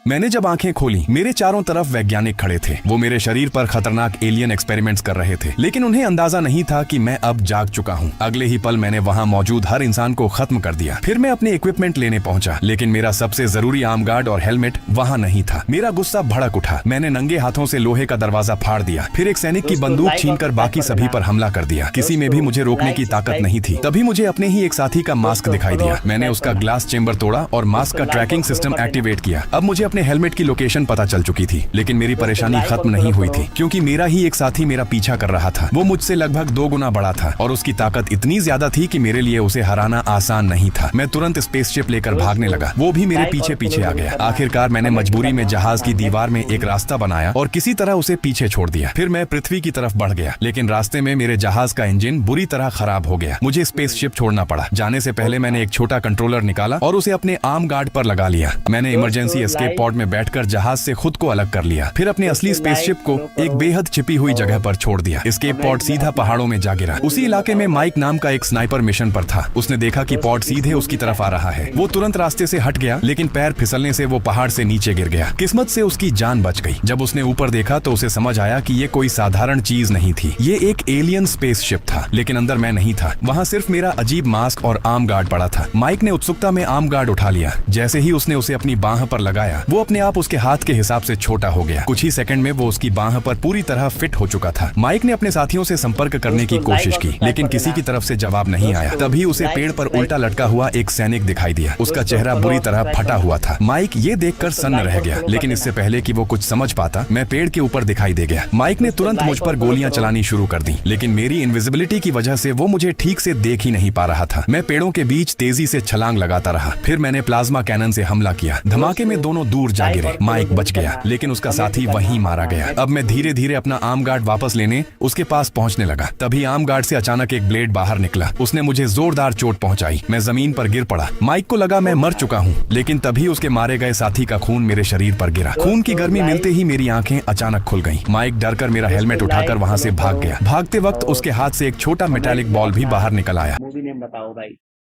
मैंने जब आंखें खोली, मेरे चारों तरफ वैज्ञानिक खड़े थे। वो मेरे शरीर पर खतरनाक एलियन एक्सपेरिमेंट्स कर रहे थे, लेकिन उन्हें अंदाजा नहीं था कि मैं अब जाग चुका हूँ। अगले ही पल मैंने वहाँ मौजूद हर इंसान को खत्म कर दिया। फिर मैं अपने इक्विपमेंट लेने पहुंचा, लेकिन मेरा सबसे जरूरी आर्म गार्ड और हेलमेट वहाँ नहीं था। मेरा गुस्सा भड़क उठा। मैंने नंगे हाथों से लोहे का दरवाजा फाड़ दिया, फिर एक सैनिक की बंदूक छीनकर बाकी सभी पर हमला कर दिया। किसी में भी मुझे रोकने की ताकत नहीं थी। तभी मुझे अपने ही एक साथी का मास्क दिखाई दिया। मैंने उसका ग्लास चेंबर तोड़ा और मास्क का ट्रैकिंग सिस्टम एक्टिवेट किया। अब मुझे अपने हेलमेट की लोकेशन पता चल चुकी थी, लेकिन मेरी परेशानी खत्म नहीं हुई थी, क्योंकि मेरा ही एक साथी मेरा पीछा कर रहा था। वो मुझसे लगभग 2 गुना बड़ा था और उसकी ताकत इतनी ज्यादा थी कि मेरे लिए उसे हराना आसान नहीं था। मैं तुरंत स्पेसशिप लेकर भागने लगा। वो भी मेरे पीछे पीछे आ गया। आखिरकार मैंने मजबूरी में जहाज की दीवार में एक रास्ता बनाया और किसी तरह उसे पीछे छोड़ दिया। फिर मैं पृथ्वी की तरफ बढ़ गया, लेकिन रास्ते में मेरे जहाज का इंजन बुरी तरह खराब हो गया। मुझे स्पेसशिप छोड़ना पड़ा। जाने से पहले मैंने एक छोटा कंट्रोलर निकाला और उसे अपने आर्म गार्ड पर लगा लिया। मैंने इमरजेंसी एस्केप पॉड में बैठकर जहाज से खुद को अलग कर लिया। फिर अपने असली स्पेसशिप को एक बेहद छिपी हुई जगह पर छोड़ दिया। एस्केप पॉड सीधा पहाड़ों में जा गिरा। उसी इलाके में माइक नाम का एक स्नाइपर मिशन पर था। उसने देखा कि पॉड सीधे उसकी तरफ आ रहा है। वो तुरंत रास्ते से हट गया, लेकिन पैर फिसलने से वो पहाड़ से नीचे गिर गया। किस्मत से उसकी जान बच गई। जब उसने ऊपर देखा तो उसे समझ आया कि ये कोई साधारण चीज नहीं थी। ये एक एलियन स्पेसशिप था, लेकिन अंदर मैं नहीं था। वहाँ सिर्फ मेरा अजीब मास्क और आर्म गार्ड पड़ा था। माइक ने उत्सुकता में आर्म गार्ड उठा लिया। जैसे ही उसने उसे अपनी बाह पर लगाया, वो अपने आप उसके हाथ के हिसाब से छोटा हो गया। कुछ ही सेकंड में वो उसकी बाह पर पूरी तरह फिट हो चुका था। माइक ने अपने साथियों से संपर्क करने की कोशिश की, लेकिन किसी की तरफ से जवाब नहीं आया। तभी उसे पेड़ पर उल्टा लटका हुआ एक सैनिक दिखाई दिया। उसका चेहरा बुरी तरह फटा हुआ था। माइक ये देखकर सन्न रह गया, लेकिन इससे पहले कि वो कुछ समझ पाता, मैं पेड़ के ऊपर दिखाई दे गया। माइक ने तुरंत मुझ पर गोलियां चलानी शुरू कर दी, लेकिन मेरी इनविजिबिलिटी की वजह से वो मुझे ठीक से देख ही नहीं पा रहा था। मैं पेड़ों के बीच तेजी से छलांग लगाता रहा। फिर मैंने प्लाज्मा कैनन से हमला किया। धमाके में दोनों दूर जा गिरे। माइक बच गया, लेकिन उसका साथी वहीं मारा गया। अब मैं धीरे धीरे अपना आर्म गार्ड वापस लेने उसके पास पहुंचने लगा। तभी आर्म गार्ड से अचानक एक ब्लेड बाहर निकला। उसने मुझे जोरदार चोट पहुंचाई। मैं जमीन पर गिर पड़ा। माइक को लगा मैं मर चुका हूं, लेकिन तभी उसके मारे गए साथी का खून मेरे शरीर पर गिरा। खून की गर्मी मिलते ही मेरी आंखें अचानक खुल गईं। माइक डरकर मेरा हेलमेट उठाकर वहां से भाग गया। भागते वक्त उसके हाथ से एक छोटा मेटालिक बॉल भी बाहर निकल आया। मूवी नेम बताओ भाई।